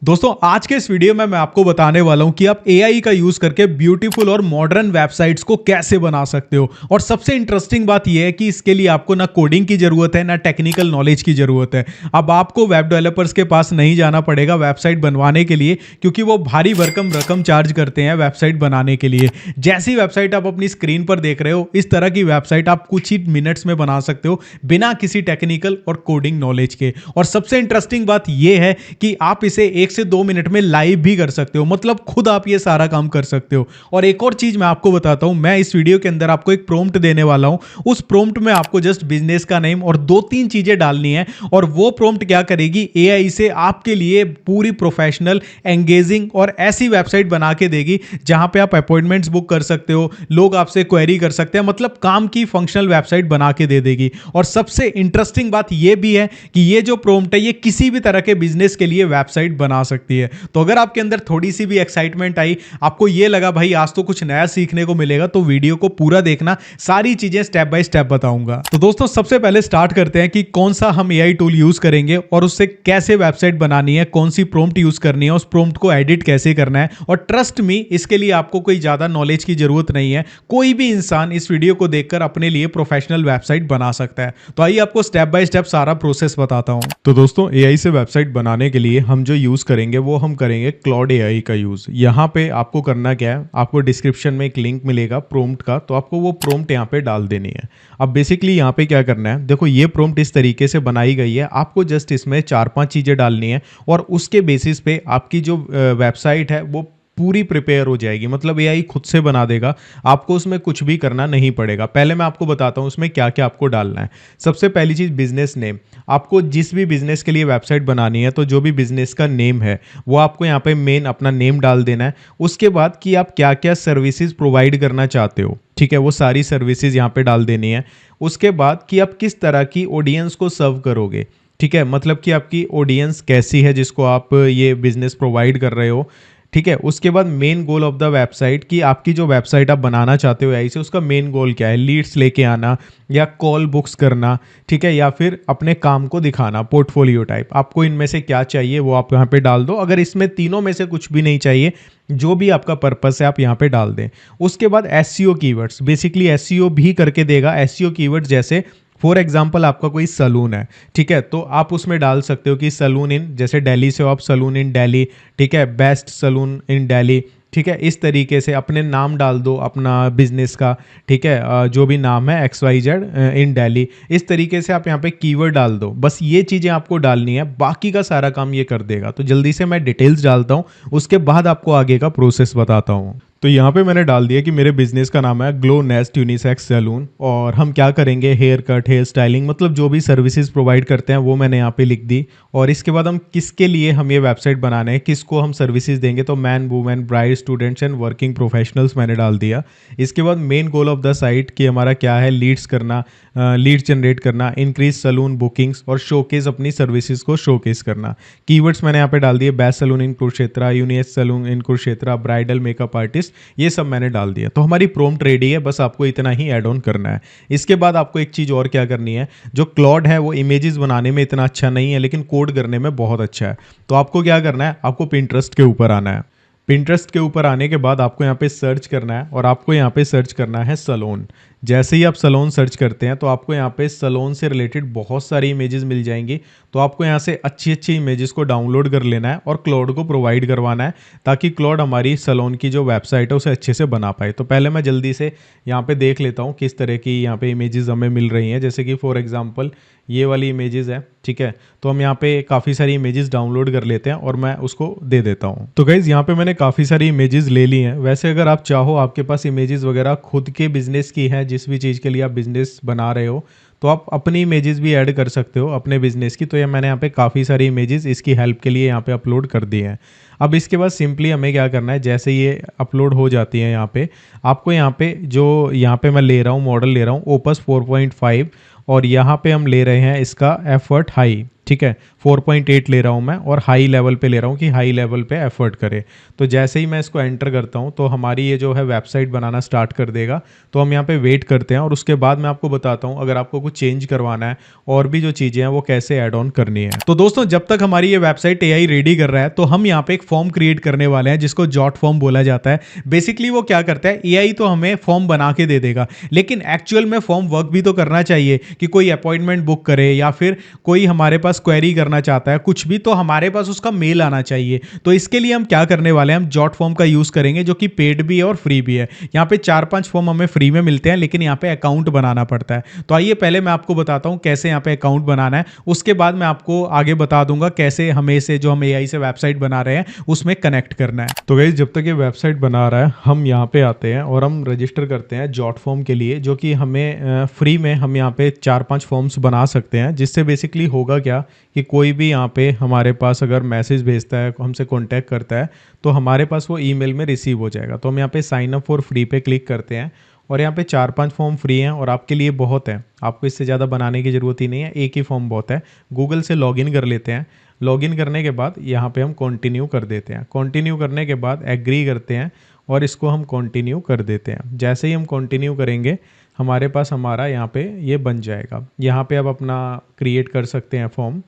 दोस्तों आज के इस वीडियो में मैं आपको बताने वाला हूं कि आप एआई का यूज करके ब्यूटीफुल और मॉडर्न वेबसाइट्स को कैसे बना सकते हो। और सबसे इंटरेस्टिंग बात यह है कि इसके लिए आपको ना कोडिंग की जरूरत है ना टेक्निकल नॉलेज की जरूरत है। अब आपको वेब डेवलपर्स के पास नहीं जाना पड़ेगा वेबसाइट बनवाने के लिए, क्योंकि वो भारी भरकम रकम चार्ज करते हैं वेबसाइट बनाने के लिए। जैसी वेबसाइट आप अपनी स्क्रीन पर देख रहे हो, इस तरह की वेबसाइट आप कुछ ही मिनट्स में बना सकते हो बिना किसी टेक्निकल और कोडिंग नॉलेज के। और सबसे इंटरेस्टिंग बात यह है कि आप इसे 1 से 2 मिनट में लाइव भी कर सकते हो, मतलब खुद आप ये सारा काम कर सकते हो। और एक और चीज मैं आपको बताता हूं, मैं इस वीडियो के अंदर आपको एक प्रॉम्प्ट देने वाला हूं। उस प्रॉम्प्ट में आपको जस्ट बिजनेस का नेम और 2-3 चीजें डालनी है, और वो प्रॉम्प्ट क्या करेगी, एआई से आपके लिए पूरी प्रोफेशनल, एंगेजिंग और ऐसी वेबसाइट बना के देगी जहां पे आप अपॉइंटमेंट्स बुक कर सकते हो, लोग आपसे क्वेरी कर सकते हैं, मतलब काम की फंक्शनल वेबसाइट बना के दे देगी। और सबसे इंटरेस्टिंग बात यह भी है कि ये जो प्रॉम्प्ट है ये किसी भी तरह के बिजनेस के लिए वेबसाइट बना सकती है। तो अगर आपके अंदर थोड़ी सी भी एक्साइटमेंट आई, आपको ये लगा भाई आज तो कुछ नया सीखने को मिलेगा, तो वीडियो को पूरा देखना, सारी चीजें स्टेप बाय स्टेप बताऊंगा। तो दोस्तों सबसे पहले स्टार्ट करते हैं कि कौन सा हम एआई टूल यूज करेंगे और उससे कैसे वेबसाइट बनानी है, कौन सी प्रॉम्प्ट यूज करनी है, उस प्रॉम्प्ट को एडिट कैसे करना है। और ट्रस्ट मी, इसके लिए आपको कोई ज्यादा नॉलेज की जरूरत नहीं है। कोई भी इंसान इस वीडियो को देखकर अपने लिए प्रोफेशनल वेबसाइट बना सकता है। तो आइए आपको स्टेप बाय स्टेप सारा प्रोसेस बताता हूं। तो दोस्तों एआई से वेबसाइट बनाने के लिए हम जो यूज करेंगे वो हम करेंगे क्लॉड एआई का यूज। यहाँ पे आपको करना क्या है, आपको डिस्क्रिप्शन में एक लिंक मिलेगा प्रॉम्प्ट का, तो आपको वो प्रॉम्प्ट यहाँ पे डाल देनी है। अब बेसिकली यहाँ पे क्या करना है, देखो ये प्रॉम्प्ट इस तरीके से बनाई गई है, आपको जस्ट इसमें 4-5 चीजें डालनी है और उसके बेसिस पे आपकी जो वेबसाइट है वो पूरी प्रिपेयर हो जाएगी। मतलब एआई खुद से बना देगा, आपको उसमें कुछ भी करना नहीं पड़ेगा। पहले मैं आपको बताता हूँ उसमें क्या क्या आपको डालना है। सबसे पहली चीज बिजनेस नेम। आपको जिस भी बिजनेस के लिए वेबसाइट बनानी है, तो जो भी बिजनेस का नेम है वो आपको यहाँ पे मेन अपना नेम डाल देना है। उसके बाद कि आप क्या क्या सर्विसेज प्रोवाइड करना चाहते हो, ठीक है, वो सारी सर्विसेज यहाँ पे डाल देनी है। उसके बाद कि आप किस तरह की ऑडियंस को सर्व करोगे, ठीक है, मतलब कि आपकी ऑडियंस कैसी है जिसको आप ये बिजनेस प्रोवाइड कर रहे हो, ठीक है। उसके बाद main goal of the website, कि आपकी जो वेबसाइट आप बनाना चाहते हो एआई से, उसका मेन गोल क्या है, लीड्स लेके आना या कॉल बुक्स करना, ठीक है, या फिर अपने काम को दिखाना, पोर्टफोलियो टाइप। आपको इनमें से क्या चाहिए वो आप यहाँ पे डाल दो। अगर इसमें तीनों में से कुछ भी नहीं चाहिए, जो भी आपका पर्पस है आप यहाँ पे डाल दें। उसके बाद एसईओ कीवर्ड्स, बेसिकली एसईओ भी करके देगा। एसईओ कीवर्ड्स जैसे फॉर एग्जाम्पल आपका कोई सलून है, ठीक है, तो आप उसमें डाल सकते हो कि सलून इन, जैसे दिल्ली से हो आप, सलून इन दिल्ली, ठीक है, बेस्ट सलून इन दिल्ली, ठीक है। इस तरीके से अपने नाम डाल दो अपना बिजनेस का, ठीक है, जो भी नाम है XYZ इन दिल्ली। इस तरीके से आप यहाँ पे कीवर्ड डाल दो। बस ये चीज़ें आपको डालनी है, बाकी का सारा काम ये कर देगा। तो जल्दी से मैं डिटेल्स डालता हूँ, उसके बाद आपको आगे का प्रोसेस बताता हूँ। तो यहाँ पे मैंने डाल दिया कि मेरे बिजनेस का नाम है ग्लो नेस्ट यूनिसेक्स सैलून, और हम क्या करेंगे, हेयर कट, हेयर स्टाइलिंग, मतलब जो भी सर्विसेज प्रोवाइड करते हैं वो मैंने यहाँ पे लिख दी। और इसके बाद हम किसके लिए हम ये वेबसाइट बनाने हैं, किसको हम सर्विसेज देंगे, तो man, women, bride, students and working professionals मैंने डाल दिया। इसके बाद main goal of the site कि हमारा क्या है, लीड्स करना, लीड्स जनरेट करना, इंक्रीज सलून बुकिंग्स और शोकेस अपनी सर्विसेज को शोकेस करना। कीवर्ड्स मैंने यहाँ पे डाल दिए, बेस्ट सलून इन कुरुक्षेत्र, यूनियस सलून इन कुरुक्षेत्र, ब्राइडल मेकअप आर्टिस्ट, ये सब मैंने डाल दिया। तो हमारी प्रॉम्प्ट रेडी है, बस आपको इतना ही ऐड ऑन करना है। इसके बाद आपको एक चीज और क्या करनी है, जो क्लॉड है वो इमेजेस बनाने में इतना अच्छा नहीं है लेकिन कोड करने में बहुत अच्छा है। तो आपको क्या करना है, आपको पिंटरेस्ट के ऊपर आना है। पिंटरेस्ट के ऊपर आने के बाद आपको यहाँ पे सर्च करना है, और आपको यहाँ पे सर्च करना है सलोन। जैसे ही आप सलोन सर्च करते हैं तो आपको यहाँ पे सलोन से रिलेटेड बहुत सारी इमेजेस मिल जाएंगी। तो आपको यहाँ से अच्छी अच्छी इमेजेस को डाउनलोड कर लेना है और क्लाउड को प्रोवाइड करवाना है, ताकि क्लाउड हमारी सलोन की जो वेबसाइट है उसे अच्छे से बना पाए। तो पहले मैं जल्दी से यहाँ पे देख लेता हूँ किस तरह की यहाँ पे इमेजेस हमें मिल रही हैं। जैसे कि फॉर एग्जांपल ये वाली इमेजेस है, ठीक है, तो हम यहाँ पे काफ़ी सारी इमेजेस डाउनलोड कर लेते हैं और मैं उसको दे देता हूँ। तो गाइज यहाँ पे मैंने काफ़ी सारी इमेजेस ले ली हैं। वैसे अगर आप चाहो, आपके पास इमेजेस वगैरह खुद के बिजनेस की है, जिस भी चीज़ के लिए आप बिजनेस बना रहे हो, तो आप अपनी इमेजेस भी ऐड कर सकते हो अपने बिजनेस की। तो ये मैंने यहाँ पे काफ़ी सारी इमेजेस इसकी हेल्प के लिए यहाँ पे अपलोड कर दी हैं। अब इसके बाद सिंपली हमें क्या करना है, जैसे ये अपलोड हो जाती है यहाँ पे, आपको यहाँ पे जो यहाँ पे मैं ले रहा हूँ, मॉडल ले रहा हूँ ओपस 4.5, और यहाँ पे हम ले रहे हैं इसका एफर्ट हाई, ठीक है, 4.8 ले रहा हूँ मैं और हाई लेवल पे ले रहा हूँ कि हाई लेवल पे एफर्ट करे। तो जैसे ही मैं इसको एंटर करता हूँ तो हमारी ये जो है वेबसाइट बनाना स्टार्ट कर देगा। तो हम यहाँ पे वेट करते हैं और उसके बाद मैं आपको बताता हूँ अगर आपको कुछ चेंज करवाना है और भी जो चीज़ें हैं वो कैसे ऐड ऑन करनी है। तो दोस्तों जब तक हमारी ये वेबसाइट एआई रेडी कर रहा है तो हम यहाँ पे एक फॉर्म क्रिएट करने वाले हैं जिसको जॉट फॉर्म बोला जाता है। बेसिकली वो क्या करता है, एआई तो हमें फॉर्म बना के दे देगा, लेकिन एक्चुअल में फॉर्म वर्क भी तो करना चाहिए कि कोई अपॉइंटमेंट बुक करे या फिर कोई हमारे पास क्वेरी करना चाहता है कुछ भी, तो हमारे पास उसका मेल आना चाहिए। तो इसके लिए हम क्या करने वाले हैं, हम जॉट फॉर्म का यूज करेंगे जो कि पेड भी है और फ्री भी है। यहाँ पे 4-5 फॉर्म हमें फ्री में मिलते हैं, लेकिन यहाँ पे अकाउंट बनाना पड़ता है। तो आइए पहले मैं आपको बताता हूँ कैसे यहाँ पे अकाउंट बनाना है, उसके बाद मैं आपको आगे बता दूंगा कैसे हमें से जो हम एआई से वेबसाइट बना रहे हैं उसमें कनेक्ट करना है। तो गाइस जब तक ये वेबसाइट बना रहा है हम यहाँ पे आते हैं और हम रजिस्टर करते हैं जॉट फॉर्म के लिए, जो कि हमें फ्री में हम यहाँ पे 4-5 फॉर्म्स बना सकते हैं। जिससे बेसिकली होगा क्या कि कोई भी यहाँ पे हमारे पास अगर मैसेज भेजता है, हमसे कॉन्टैक्ट करता है, तो हमारे पास वो ईमेल में रिसीव हो जाएगा। तो हम यहाँ पे साइन अप फॉर फ्री पे क्लिक करते हैं और यहाँ पे 4-5 फॉर्म फ्री हैं और आपके लिए बहुत है, आपको इससे ज़्यादा बनाने की ज़रूरत ही नहीं है, एक ही फॉर्म बहुत है। गूगल से लॉगिन कर लेते हैं। लॉगिन करने के बाद यहाँ पे हम कंटिन्यू कर देते हैं। कंटिन्यू करने के बाद एग्री करते हैं और इसको हम कंटिन्यू कर देते हैं। जैसे ही हम कंटिन्यू करेंगे हमारे पास हमारा यहाँ पे ये बन जाएगा। यहाँ पे आप अपना क्रिएट कर सकते हैं फॉर्म।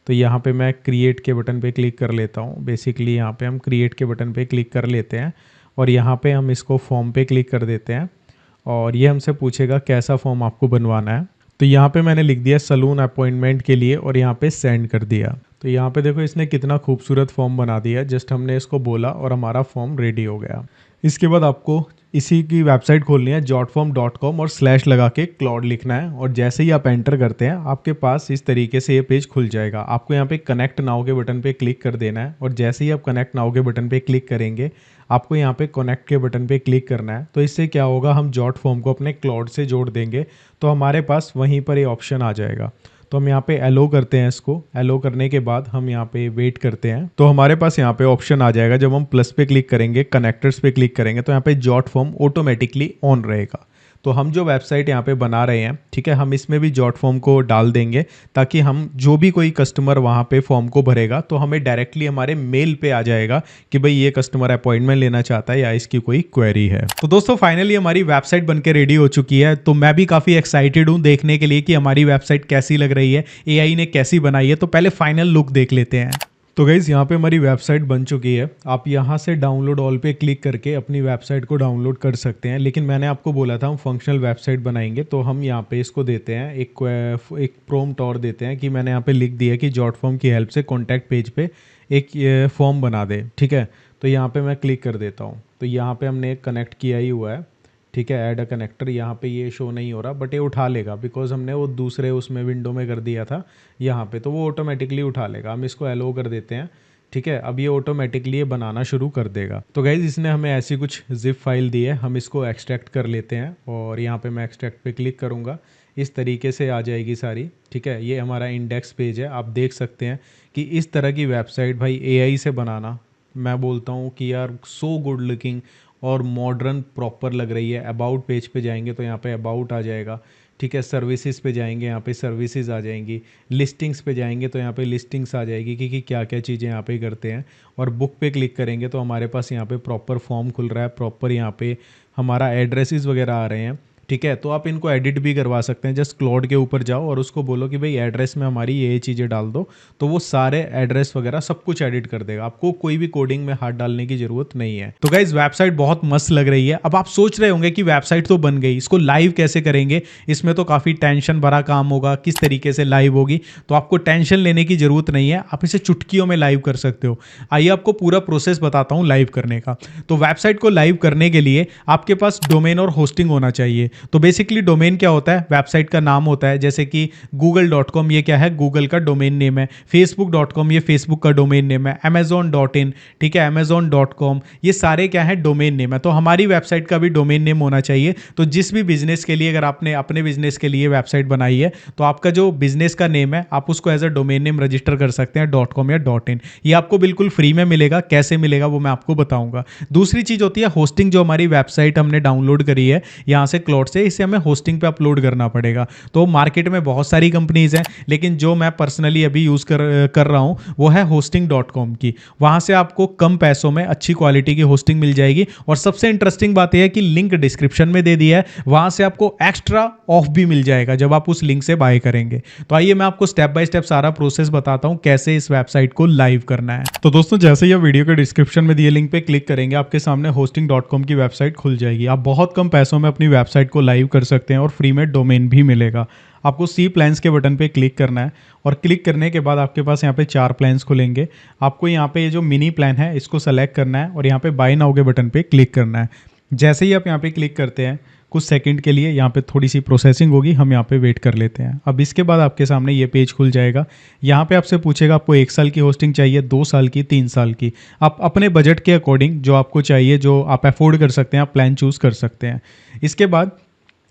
तो यहाँ पे मैं क्रिएट के बटन पे क्लिक कर लेता हूँ। बेसिकली यहाँ पे हम क्रिएट के बटन पे क्लिक कर लेते हैं और यहाँ पे हम इसको फॉर्म पे क्लिक कर देते हैं और ये हमसे पूछेगा कैसा फॉर्म आपको बनवाना है। तो यहाँ पे मैंने लिख दिया सलून अपॉइंटमेंट के लिए और यहाँ पे सेंड कर दिया। तो यहाँ पे देखो इसने कितना खूबसूरत फॉर्म बना दिया, जस्ट हमने इसको बोला और हमारा फॉर्म रेडी हो गया। इसके बाद आपको इसी की वेबसाइट खोलनी है jotform.com और स्लैश लगा के क्लाउड लिखना है और जैसे ही आप एंटर करते हैं आपके पास इस तरीके से ये पेज खुल जाएगा। आपको यहाँ पे कनेक्ट नाउ के बटन पे क्लिक कर देना है और जैसे ही आप कनेक्ट नाउ के बटन पे क्लिक करेंगे आपको यहाँ पे कनेक्ट के बटन पे क्लिक करना है। तो इससे क्या होगा, हम जॉट फॉर्म को अपने क्लाउड से जोड़ देंगे तो हमारे पास वहीं पर ये ऑप्शन आ जाएगा। तो हम यहाँ पे एलो करते हैं, इसको एलो करने के बाद हम यहाँ पे वेट करते हैं तो हमारे पास यहाँ पे ऑप्शन आ जाएगा। जब हम प्लस पे क्लिक करेंगे, कनेक्टर्स पे क्लिक करेंगे तो यहाँ पे जॉट फॉर्म ऑटोमेटिकली ऑन रहेगा। तो हम जो वेबसाइट यहाँ पे बना रहे हैं, ठीक है, हम इसमें भी जॉट फॉर्म को डाल देंगे ताकि हम जो भी कोई कस्टमर वहाँ पे फॉर्म को भरेगा तो हमें डायरेक्टली हमारे मेल पे आ जाएगा कि भाई ये कस्टमर अपॉइंटमेंट लेना चाहता है या इसकी कोई क्वेरी है। तो दोस्तों फाइनली हमारी वेबसाइट बनके रेडी हो चुकी है। तो मैं भी काफ़ी एक्साइटेड हूँ देखने के लिए कि हमारी वेबसाइट कैसी लग रही है, एआई ने कैसी बनाई है। तो पहले फाइनल लुक देख लेते हैं। तो गाइज़ यहाँ पे हमारी वेबसाइट बन चुकी है। आप यहाँ से डाउनलोड ऑल पे क्लिक करके अपनी वेबसाइट को डाउनलोड कर सकते हैं, लेकिन मैंने आपको बोला था हम फंक्शनल वेबसाइट बनाएंगे तो हम यहाँ पे इसको देते हैं एक प्रॉम्प्ट और देते हैं कि मैंने यहाँ पे लिख दिया कि जॉट फॉर्म की हेल्प से कॉन्टैक्ट पेज पे एक फॉर्म बना दे। ठीक है, तो यहाँ पर मैं क्लिक कर देता हूँ। तो यहाँ पर हमने एक कनेक्ट किया ही हुआ है, ठीक है, ऐड अ कनेक्टर। यहाँ पे ये शो नहीं हो रहा बट ये उठा लेगा बिकॉज हमने वो दूसरे उसमें विंडो में कर दिया था यहाँ पे, तो वो ऑटोमेटिकली उठा लेगा। हम इसको एलो कर देते हैं, ठीक है। अब ये ऑटोमेटिकली ये बनाना शुरू कर देगा। तो गाइज इसने हमें ऐसी कुछ जिप फाइल दी है, हम इसको एक्सट्रैक्ट कर लेते हैं और यहाँ पे मैं एक्सट्रैक्ट पे क्लिक करूँगा, इस तरीके से आ जाएगी सारी। ठीक है, ये हमारा इंडेक्स पेज है। आप देख सकते हैं कि इस तरह की वेबसाइट भाई एआई से बनाना, मैं बोलता हूँ कि यार सो गुड लुकिंग और मॉडर्न प्रॉपर लग रही है। अबाउट पेज पे जाएंगे तो यहाँ पे अबाउट आ जाएगा, ठीक है। सर्विसेज पे जाएंगे, यहाँ पे सर्विसेज आ जाएंगी। लिस्टिंग्स पे जाएंगे तो यहाँ पे लिस्टिंग्स आ जाएगी कि क्या क्या चीज़ें यहाँ पे करते हैं। और बुक पे क्लिक करेंगे तो हमारे पास यहाँ पे प्रॉपर फॉर्म खुल रहा है, प्रॉपर यहाँ पे हमारा एड्रेसेस वगैरह आ रहे हैं, ठीक है। तो आप इनको एडिट भी करवा सकते हैं। जस्ट क्लाउड के ऊपर जाओ और उसको बोलो कि भाई एड्रेस में हमारी ये चीज़ें डाल दो, तो वो सारे एड्रेस वगैरह सब कुछ एडिट कर देगा। आपको कोई भी कोडिंग में हाथ डालने की जरूरत नहीं है। तो गाइज वेबसाइट बहुत मस्त लग रही है। अब आप सोच रहे होंगे कि वेबसाइट तो बन गई, इसको लाइव कैसे करेंगे, इसमें तो काफ़ी टेंशन भरा काम होगा, किस तरीके से लाइव होगी। तो आपको टेंशन लेने की जरूरत नहीं है, आप इसे चुटकियों में लाइव कर सकते हो। आइए आपको पूरा प्रोसेस बताता हूँ लाइव करने का। तो वेबसाइट को लाइव करने के लिए आपके पास डोमेन और होस्टिंग होना चाहिए। तो बेसिकली डोमेन क्या होता है, वेबसाइट का नाम होता है। जैसे कि google.com ये क्या है, गूगल का डोमेन नेम है। facebook.com ये फेसबुक का डोमेन नेम है। amazon.in, ठीक है, amazon.com ये सारे क्या है, डोमेन नेम है। तो हमारी वेबसाइट का भी डोमेन नेम होना चाहिए। तो जिस भी बिजनेस के लिए, अगर आपने अपने बिजनेस के लिए वेबसाइट बनाई है तो आपका जो बिजनेस का नेम है आप उसको as a domain name register कर सकते हैं .com या .in। ये आपको बिल्कुल फ्री में मिलेगा। कैसे मिलेगा वो मैं आपको बताऊंगा। दूसरी चीज होती है होस्टिंग। जो हमारी वेबसाइट हमने डाउनलोड करी है यहाँ से क्लाउड से इसे हमें होस्टिंग पे अपलोड करना पड़ेगा। तो मार्केट में बहुत सारी कंपनीज हैं, लेकिन जो मैं पर्सनली अभी यूज़ कर रहा हूँ वो है hosting.com की। वहाँ से आपको कम पैसों में अच्छी क्वालिटी की होस्टिंग मिल जाएगी। और सबसे इंटरेस्टिंग बात यह है कि लिंक डिस्क्रिप्शन में दे दिया है, वहाँ से आपको एक्स्ट्रा ऑफ भी मिल जाएगा जब आप उस लिंक से बाय करेंगे। तो आइए मैं आपको स्टेप बाय स्टेप सारा प्रोसेस बताता हूँ कैसे इस वेबसाइट को लाइव करना है। तो दोस्तों, जैसे ही आप वीडियो के डिस्क्रिप्शन में दिए लिंक पे क्लिक करेंगे, आपके सामने hosting.com की वेबसाइट खुल जाएगी। आप बहुत कम पैसों में अपनी वेबसाइट को लाइव कर सकते हैं और फ्री में डोमेन भी मिलेगा। आपको सी प्लान्स के बटन पे क्लिक करना है और क्लिक करने के बाद आपके पास यहाँ पे 4 प्लान्स खुलेंगे। आपको यहाँ पे ये जो मिनी प्लान है इसको सेलेक्ट करना है और यहाँ पे बाय नाउ के बटन पे क्लिक करना है। जैसे ही आप यहाँ पे क्लिक करते हैं, कुछ सेकंड के लिए यहाँ पे थोड़ी सी प्रोसेसिंग होगी, हम यहाँ पे वेट कर लेते हैं। अब इसके बाद आपके सामने ये पेज खुल जाएगा। यहाँ पे आपसे पूछेगा आपको 1 साल की होस्टिंग चाहिए, 2 साल की, 3 साल की। आप अपने बजट के अकॉर्डिंग जो आपको चाहिए, जो आप अफोर्ड कर सकते हैं, आप प्लान चूज़ कर सकते हैं। इसके बाद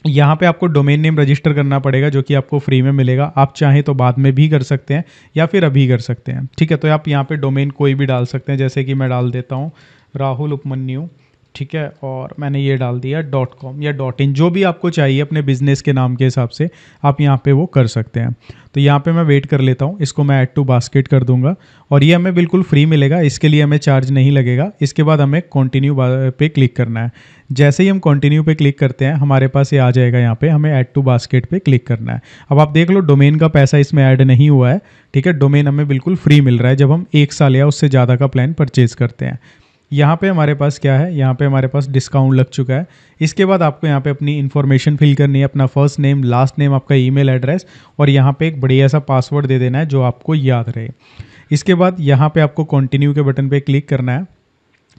यहाँ पे आपको डोमेन नेम रजिस्टर करना पड़ेगा, जो कि आपको फ्री में मिलेगा। आप चाहें तो बाद में भी कर सकते हैं या फिर अभी कर सकते हैं, ठीक है। तो आप यहाँ पे डोमेन कोई भी डाल सकते हैं, जैसे कि मैं डाल देता हूँ राहुल उपमन्यु, ठीक है। और मैंने ये डाल दिया .com या .in, जो भी आपको चाहिए अपने बिजनेस के नाम के हिसाब से आप यहाँ पे वो कर सकते हैं। तो यहाँ पे मैं वेट कर लेता हूँ, इसको मैं ऐड टू बास्केट कर दूंगा और ये हमें बिल्कुल फ्री मिलेगा, इसके लिए हमें चार्ज नहीं लगेगा। इसके बाद हमें कंटिन्यू पे क्लिक करना है। जैसे ही हम कंटिन्यू पे क्लिक करते हैं, हमारे पास ये आ जाएगा, यहाँ पे हमें ऐड टू बास्केट पे क्लिक करना है। अब आप देख लो, डोमेन का पैसा इसमें ऐड नहीं हुआ है, ठीक है। डोमेन हमें बिल्कुल फ्री मिल रहा है जब हम 1 साल या उससे ज़्यादा का प्लान परचेज करते हैं। यहाँ पे हमारे पास क्या है, यहाँ पे हमारे पास डिस्काउंट लग चुका है। इसके बाद आपको यहाँ पे अपनी इन्फॉर्मेशन फिल करनी है, अपना फर्स्ट नेम, लास्ट नेम, आपका ईमेल एड्रेस और यहाँ पे एक बढ़िया सा पासवर्ड दे देना है जो आपको याद रहे। इसके बाद यहाँ पे आपको कंटिन्यू के बटन पे क्लिक करना है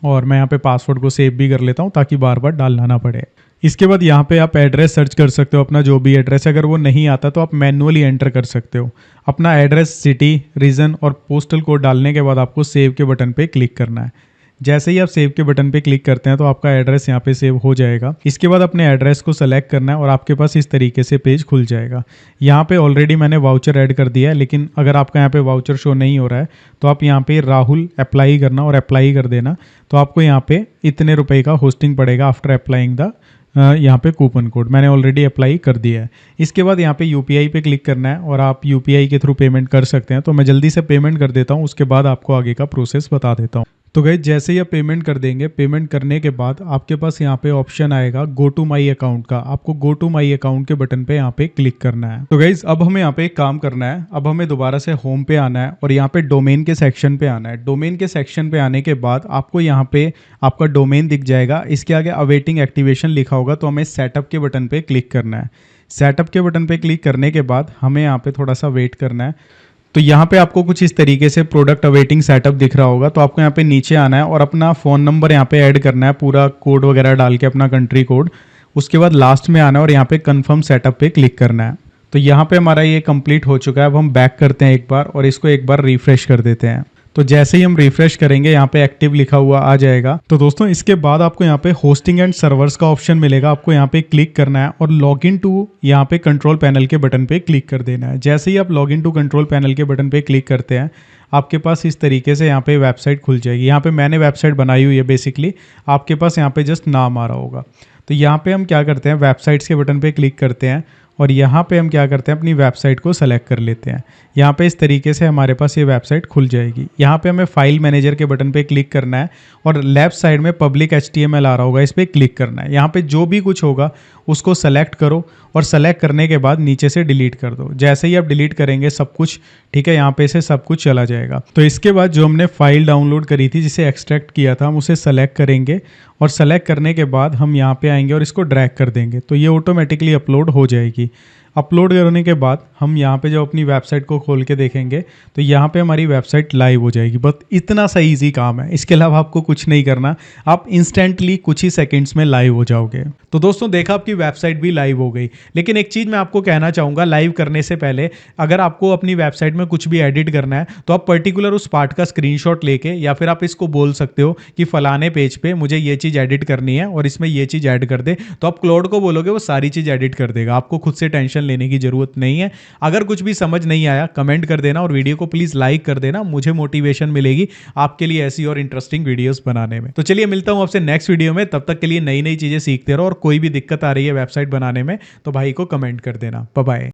और मैं यहाँ पे पासवर्ड को सेव भी कर लेता हूँ ताकि बार बार डालना ना पड़े। इसके बाद यहाँ पे आप एड्रेस सर्च कर सकते हो, अपना जो भी एड्रेस है। अगर वो नहीं आता तो आप मैन्युअली एंटर कर सकते हो अपना एड्रेस, सिटी, रीजन और पोस्टल कोड डालने के बाद आपको सेव के बटन पे क्लिक करना है। जैसे ही आप सेव के बटन पे क्लिक करते हैं तो आपका एड्रेस यहाँ पे सेव हो जाएगा। इसके बाद अपने एड्रेस को सेलेक्ट करना है और आपके पास इस तरीके से पेज खुल जाएगा। यहाँ पे ऑलरेडी मैंने वाउचर ऐड कर दिया है, लेकिन अगर आपका यहाँ पे वाउचर शो नहीं हो रहा है तो आप यहाँ पे राहुल अप्लाई करना और अप्लाई कर देना। तो आपको यहाँ पे इतने रुपए का होस्टिंग पड़ेगा आफ्टर अप्लाइंग द यहाँ पे कूपन कोड। मैंने ऑलरेडी अप्लाई कर दिया है। इसके बाद यहाँ पे यूपीआई पे क्लिक करना है और आप यूपीआई के थ्रू पेमेंट कर सकते हैं। तो मैं जल्दी से पेमेंट कर देता हूँ, उसके बाद आपको आगे का प्रोसेस बता देता हूँ। तो गाइस, जैसे ही आप पेमेंट कर देंगे, पेमेंट करने के बाद आपके पास यहाँ पे ऑप्शन आएगा गो टू माई अकाउंट का। आपको गो टू माई अकाउंट के बटन पे यहाँ पे क्लिक करना है। तो गाइस, अब हमें यहाँ पे एक काम करना है। अब हमें दोबारा से होम पे आना है और यहाँ पे डोमेन के सेक्शन पे आना है। डोमेन के सेक्शन पे आने के बाद आपको यहाँ पे आपका डोमेन दिख जाएगा, इसके आगे अवेटिंग एक्टिवेशन लिखा होगा। तो हमें सेटअप के बटन पे क्लिक करना है। सेटअप के बटन पे क्लिक करने के बाद हमें यहाँ पे थोड़ा सा वेट करना है। तो यहाँ पे आपको कुछ इस तरीके से प्रोडक्ट अवेटिंग सेटअप दिख रहा होगा। तो आपको यहाँ पे नीचे आना है और अपना फ़ोन नंबर यहाँ पे ऐड करना है, पूरा कोड वगैरह डाल के, अपना कंट्री कोड। उसके बाद लास्ट में आना है और यहाँ पे कंफर्म सेटअप पे क्लिक करना है। तो यहाँ पे हमारा ये कंप्लीट हो चुका है। अब हम बैक करते हैं एक बार और इसको एक बार रिफ्रेश कर देते हैं। तो जैसे ही हम रिफ्रेश करेंगे, यहाँ पे एक्टिव लिखा हुआ आ जाएगा। तो दोस्तों, इसके बाद आपको यहाँ पे होस्टिंग एंड सर्वर्स का ऑप्शन मिलेगा। आपको यहाँ पे क्लिक करना है और लॉग इन टू यहाँ पे कंट्रोल पैनल के बटन पे क्लिक कर देना है। जैसे ही आप log in to control panel के बटन पे क्लिक करते हैं, आपके पास इस तरीके से यहाँ पे वेबसाइट खुल जाएगी। यहाँ पे मैंने वेबसाइट बनाई हुई है बेसिकली, आपके पास यहाँ पे जस्ट नाम आ रहा होगा। तो यहाँ पे हम क्या करते हैं, वेबसाइट्स के बटन पे क्लिक करते हैं और यहाँ पे हम क्या करते हैं, अपनी वेबसाइट को सेलेक्ट कर लेते हैं। यहाँ पे इस तरीके से हमारे पास ये वेबसाइट खुल जाएगी। यहाँ पे हमें फाइल मैनेजर के बटन पे क्लिक करना है और लेफ्ट साइड में पब्लिक HTML आ रहा होगा, इस पर क्लिक करना है। यहाँ पे जो भी कुछ होगा उसको सेलेक्ट करो और सेलेक्ट करने के बाद नीचे से डिलीट कर दो। जैसे ही आप डिलीट करेंगे सब कुछ, ठीक है, यहाँ पे से सब कुछ चला जाएगा। तो इसके बाद जो हमने फाइल डाउनलोड करी थी, जिसे एक्सट्रैक्ट किया था, हम उसे सेलेक्ट करेंगे और सेलेक्ट करने के बाद हम यहाँ पे आएंगे और इसको ड्रैग कर देंगे। तो ये ऑटोमेटिकली अपलोड हो जाएगी। अपलोड करने के बाद हम यहाँ पे जब अपनी वेबसाइट को खोल के देखेंगे तो यहाँ पे हमारी वेबसाइट लाइव हो जाएगी। बस इतना सा इजी काम है, इसके अलावा आपको कुछ नहीं करना, आप इंस्टेंटली कुछ ही सेकंड्स में लाइव हो जाओगे। तो दोस्तों, देखा आपकी वेबसाइट भी लाइव हो गई। लेकिन एक चीज़ मैं आपको कहना चाहूँगा, लाइव करने से पहले अगर आपको अपनी वेबसाइट में कुछ भी एडिट करना है तो आप पर्टिकुलर उस पार्ट का स्क्रीनशॉट लेके या फिर आप इसको बोल सकते हो कि फलाने पेज पे मुझे ये चीज़ एडिट करनी है और इसमें ये चीज़ ऐड कर दे। तो आप क्लाउड को बोलोगे, वो सारी चीज़ एडिट कर देगा, आपको खुद से टेंशन लेने की जरूरत नहीं है। अगर कुछ भी समझ नहीं आया कमेंट कर देना और वीडियो को प्लीज लाइक कर देना, मुझे मोटिवेशन मिलेगी आपके लिए ऐसी और इंटरेस्टिंग वीडियोस बनाने में। तो चलिए मिलता हूं आपसे नेक्स्ट वीडियो में, तब तक के लिए नई नई चीजें सीखते रहो और कोई भी दिक्कत आ रही है वेबसाइट बनाने में तो भाई को कमेंट कर देना। Bye bye.